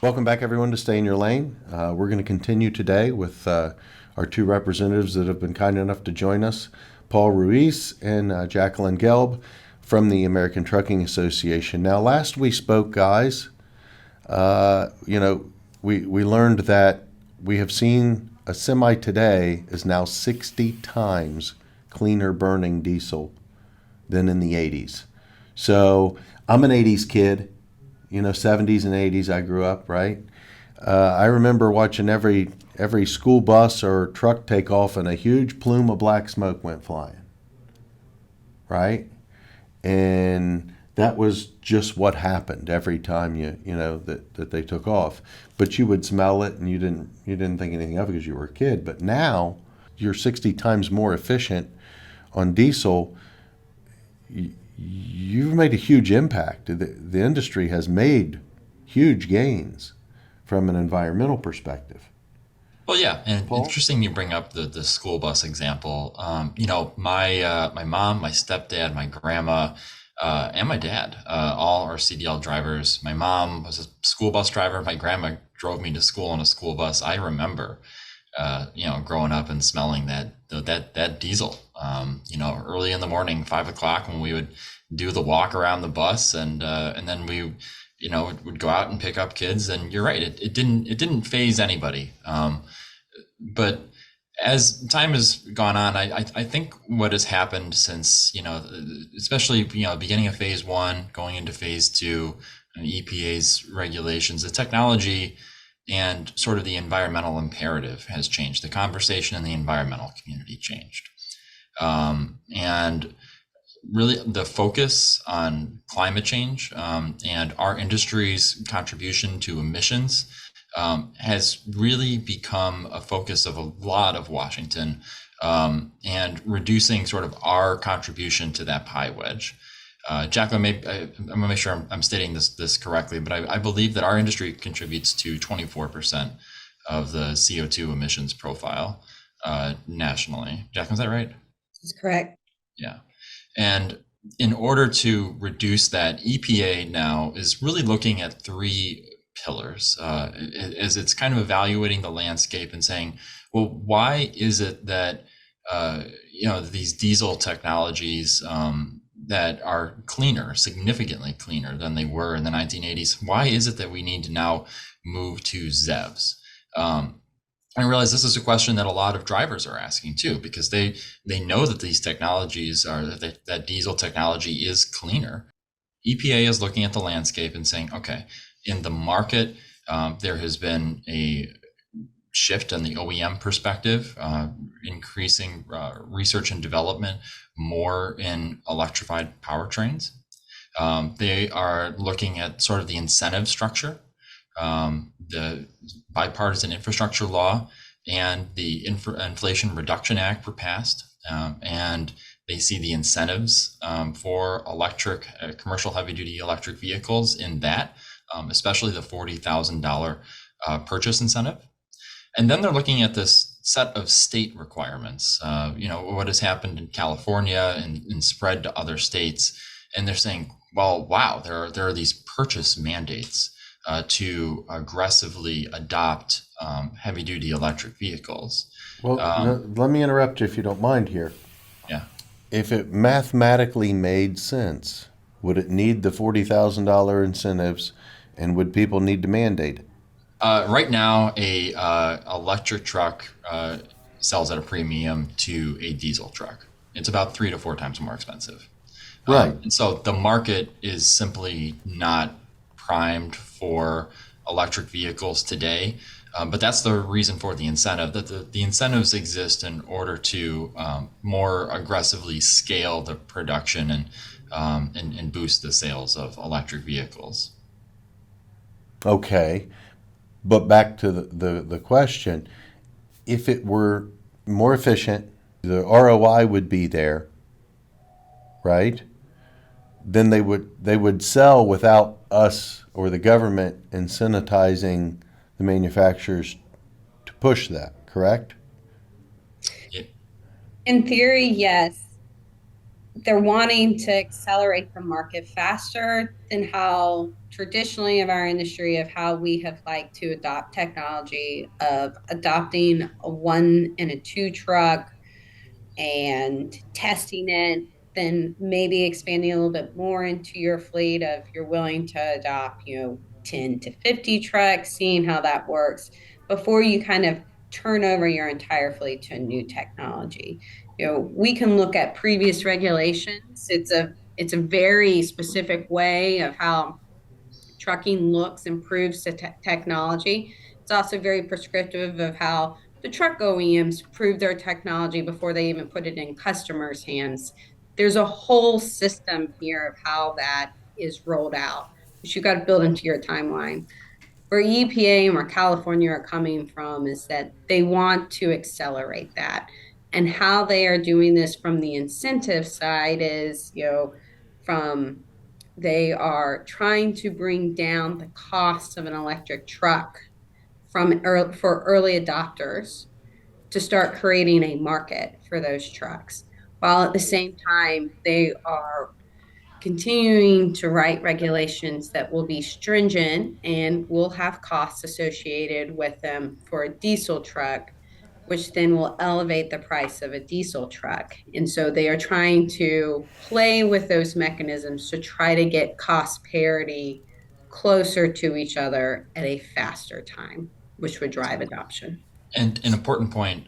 Welcome back, everyone, to Stay in Your Lane. We're going to continue today with our two representatives that have been kind enough to join us, Paul Ruiz and Jacqueline Gelb from the American Trucking Association. Now, last we spoke, guys, we learned that we have seen a semi today is now 60 times cleaner burning diesel than in the 80s. So I'm an 80s kid. 70s and 80s I grew up, right? I remember watching every school bus or truck take off and a huge plume of black smoke went flying, right? And that was just what happened every time that they took off. But you would smell it and you didn't think anything of it because you were a kid. But now you're 60 times more efficient on diesel. You've made a huge impact. The industry has made huge gains from an environmental perspective. Well, yeah, and Paul? interesting you bring up the school bus example. My mom, my stepdad, my grandma, and my dad, all are CDL drivers. My mom was a school bus driver. My grandma drove me to school on a school bus. I remember, growing up and smelling that diesel. Early in the morning, 5 o'clock, when we would do the walk around the bus, and then we would go out and pick up kids. And you're right, it didn't phase anybody. But as time has gone on, I think what has happened since, especially, beginning of phase one, going into phase two, and EPA's regulations, the technology and sort of the environmental imperative has changed. The conversation in the environmental community changed. And really the focus on climate change and our industry's contribution to emissions has really become a focus of a lot of Washington, and reducing sort of our contribution to that pie wedge. Jacqueline, I'm going to make sure I'm stating this correctly, but I believe that our industry contributes to 24% of the CO2 emissions profile nationally. Jacqueline, is that right? That's correct. Yeah. And in order to reduce that, EPA now is really looking at three pillars as it's kind of evaluating the landscape and saying, well, why is it that these diesel technologies that are cleaner, significantly cleaner than they were in the 1980s, why is it that we need to now move to ZEVs? I realize this is a question that a lot of drivers are asking too, because they know that these technologies that diesel technology is cleaner. EPA is looking at the landscape and saying, okay, in the market, there has been a shift in the OEM perspective, increasing research and development more in electrified powertrains. They are looking at sort of the incentive structure. The bipartisan infrastructure law and the Inflation Reduction Act were passed, and they see the incentives for electric commercial heavy-duty electric vehicles in that, especially the $40,000 purchase incentive. And then they're looking at this set of state requirements, what has happened in California and spread to other states. And they're saying, well, wow, there are these purchase mandates to aggressively adopt heavy-duty electric vehicles. Well, let me interrupt you if you don't mind here. Yeah. If it mathematically made sense, would it need the $40,000 incentives, and would people need to mandate it? Right now, a electric truck sells at a premium to a diesel truck. It's about 3 to 4 times more expensive. Right. And so the market is simply not primed for electric vehicles today. But that's the reason for the incentive, that the incentives exist in order to more aggressively scale the production and boost the sales of electric vehicles. Okay. But back to the question, if it were more efficient, the ROI would be there, right? Then they would sell without us or the government incentivizing the manufacturers to push that, correct? It, In theory, yes. they're wanting to accelerate the market faster than how traditionally of our industry of how we have liked to adopt technology of adopting a one and a two truck and testing it, then maybe expanding a little bit more into your fleet of you're willing to adopt, 10 to 50 trucks, seeing how that works before you kind of turn over your entire fleet to a new technology. We can look at previous regulations. It's a very specific way of how trucking looks and proves to technology. It's also very prescriptive of how the truck OEMs prove their technology before they even put it in customers' hands. There's a whole system here of how that is rolled out, which you got to build into your timeline. Where EPA and where California are coming from is that they want to accelerate that. And how they are doing this from the incentive side is, from they are trying to bring down the cost of an electric truck for early adopters to start creating a market for those trucks, while at the same time they are continuing to write regulations that will be stringent and will have costs associated with them for a diesel truck, which then will elevate the price of a diesel truck. And so they are trying to play with those mechanisms to try to get cost parity closer to each other at a faster time, which would drive adoption. And an important point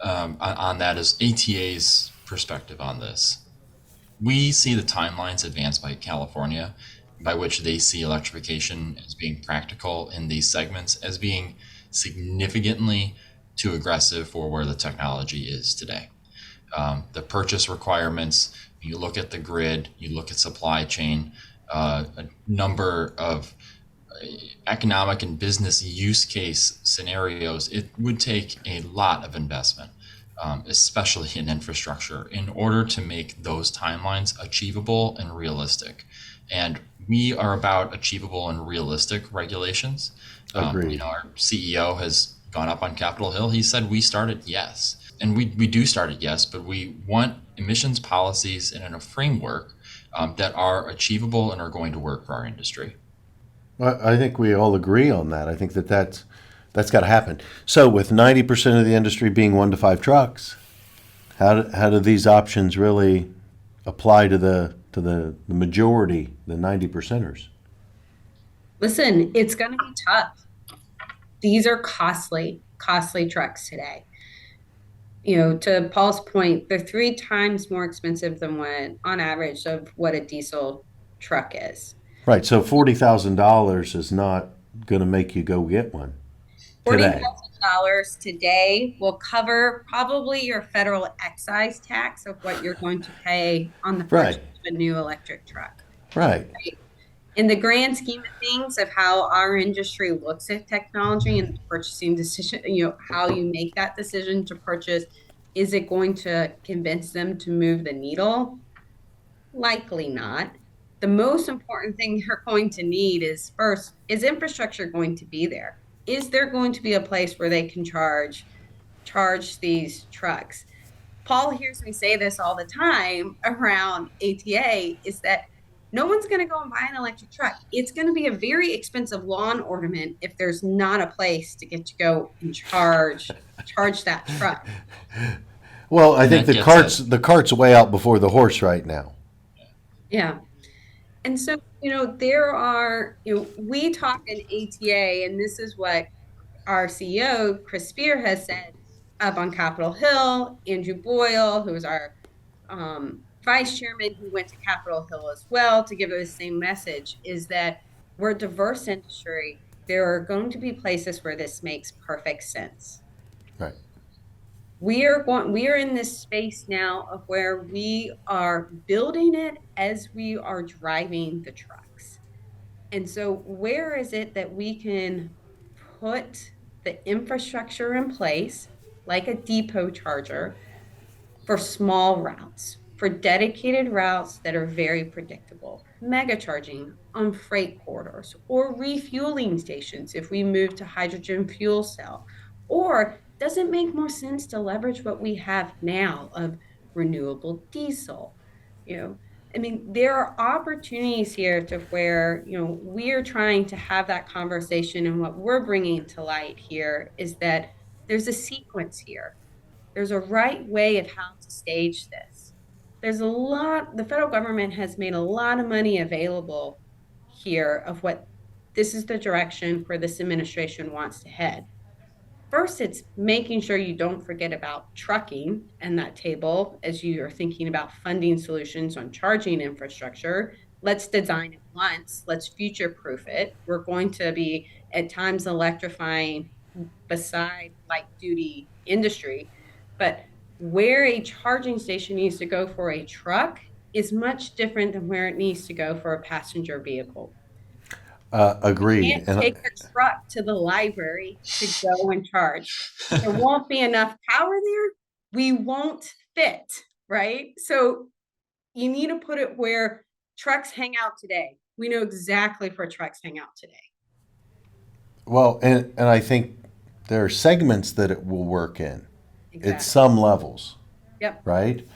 on that is ATA's perspective on this. We see the timelines advanced by California, by which they see electrification as being practical in these segments, as being significantly too aggressive for where the technology is today. The purchase requirements, you look at the grid, you look at supply chain, a number of economic and business use case scenarios, it would take a lot of investment, especially in infrastructure, in order to make those timelines achievable and realistic. And we are about achievable and realistic regulations. Agreed. Our CEO has gone up on Capitol Hill. He said we start at yes. And we do start at yes, but we want emissions policies and in a framework that are achievable and are going to work for our industry. I think we all agree on that. I think that's got to happen. So, with 90% of the industry being 1 to 5 trucks, how do these options really apply to the majority, the 90 percenters? Listen, it's going to be tough. These are costly trucks today. To Paul's point, they're 3 times more expensive than what, on average, of what a diesel truck is. Right. So $40,000 is not going to make you go get one today. $40,000 today will cover probably your federal excise tax of what you're going to pay on the purchase Right. of a new electric truck. Right. In the grand scheme of things of how our industry looks at technology and the purchasing decision, how you make that decision to purchase, is it going to convince them to move the needle? Likely not. The most important thing you're going to need is first, is infrastructure going to be there? Is there going to be a place where they can charge these trucks? Paul hears me say this all the time around ATA is that no one's going to go and buy an electric truck. It's going to be a very expensive lawn ornament if there's not a place to get to go and charge that truck. Well, I And think that gets at the cart's way out before the horse right now. Yeah. And so, there are, we talk in ATA, and this is what our CEO, Chris Spear, has said up on Capitol Hill. Andrew Boyle, who is our vice chairman, who went to Capitol Hill as well to give the same message, is that we're a diverse industry. There are going to be places where this makes perfect sense. Right. We are in this space now of where we are building it as we are driving the trucks. And so where is it that we can put the infrastructure in place, like a depot charger, for small routes, for dedicated routes that are very predictable, mega charging on freight corridors, or refueling stations if we move to hydrogen fuel cell? Or does it make more sense to leverage what we have now of renewable diesel? You know, I mean, there are opportunities here to where, we're trying to have that conversation. And what we're bringing to light here is that there's a sequence here. There's a right way of how to stage this. The federal government has made a lot of money available here of what this is the direction where this administration wants to head. First, it's making sure you don't forget about trucking and that table as you are thinking about funding solutions on charging infrastructure. Let's design it once, let's future proof it. We're going to be at times electrifying beside light duty industry, but where a charging station needs to go for a truck is much different than where it needs to go for a passenger vehicle. Agreed. Can't And take a truck to the library to go and charge. There won't be enough power there. We won't fit, right? So you need to put it where trucks hang out today. We know exactly where trucks hang out today. well, and I think there are segments that it will work in at Exactly. some levels, Yep. right?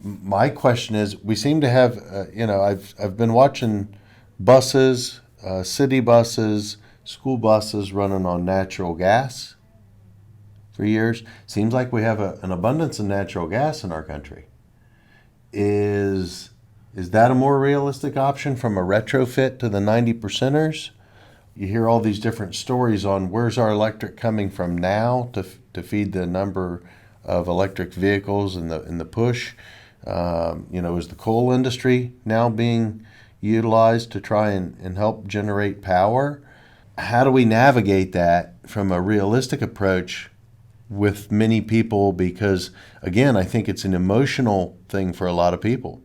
My question is, we seem to have, I've been watching buses, city buses, school buses running on natural gas for years. Seems like we have an abundance of natural gas in our country. Is that a more realistic option from a retrofit to the 90 percenters? You hear all these different stories on where's our electric coming from now to feed the number of electric vehicles in the push. Is the coal industry now being utilized to try and help generate power? How do we navigate that from a realistic approach with many people? Because again, I think it's an emotional thing for a lot of people.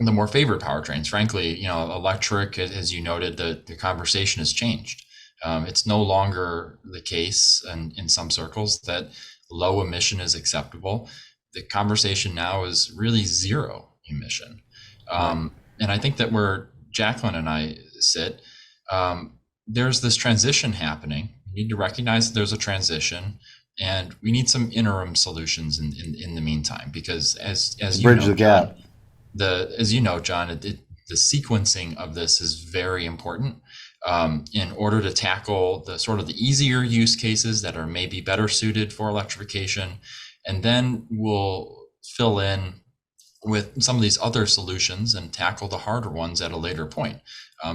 The more favored powertrains. Frankly, electric, as you noted, the conversation has changed. It's no longer the case in some circles that low emission is acceptable. The conversation now is really zero emission. And I think that where Jacqueline and I sit, there's this transition happening. We need to recognize that there's a transition, and we need some interim solutions in the meantime, because as you Bridge know, the John, gap. as you know, John, the sequencing of this is very important in order to tackle the sort of the easier use cases that are maybe better suited for electrification, and then we'll fill in with some of these other solutions and tackle the harder ones at a later point.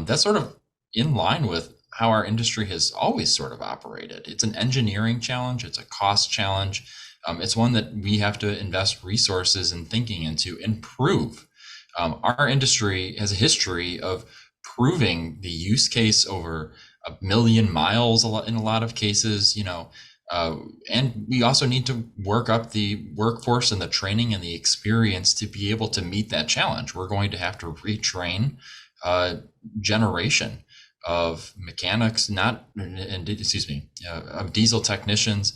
That's sort of in line with how our industry has always sort of operated. It's an engineering challenge, it's a cost challenge. It's one that we have to invest resources and thinking into improve. Our industry has a history of proving the use case over 1 million miles in a lot of cases, and we also need to work up the workforce and the training and the experience to be able to meet that challenge. We're going to have to retrain a generation of mechanics, of diesel technicians,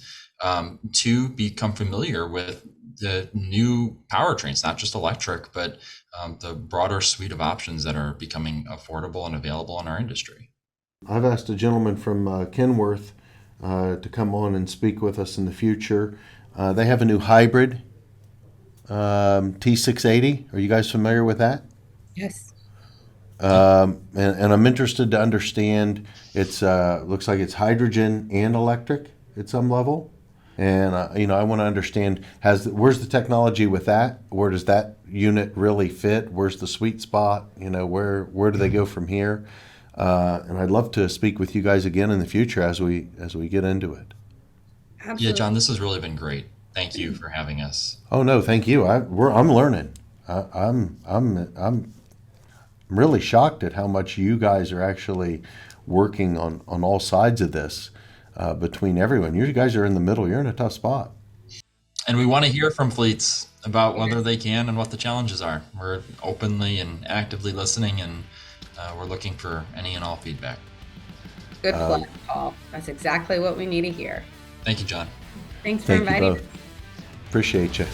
to become familiar with the new powertrains, not just electric, but the broader suite of options that are becoming affordable and available in our industry. I've asked a gentleman from Kenworth to come on and speak with us in the future. They have a new hybrid T680. Are you guys familiar with that? Yes. And I'm interested to understand. It's looks like it's hydrogen and electric at some level. And I want to understand where's the technology with that? Where does that unit really fit? Where's the sweet spot? Where do they go from here? And I'd love to speak with you guys again in the future as we get into it. Absolutely. Yeah, John, this has really been great. Thank you for having us. Oh no, thank you. I'm learning. I'm really shocked at how much you guys are actually working on all sides of this. Between everyone, you guys are in the middle. You're in a tough spot. And we want to hear from fleets about whether they can and what the challenges are. We're openly and actively listening, and we're looking for any and all feedback. Good plug, Paul. That's exactly what we need to hear. Thank you, John. Thanks for Thank you inviting both. Appreciate you.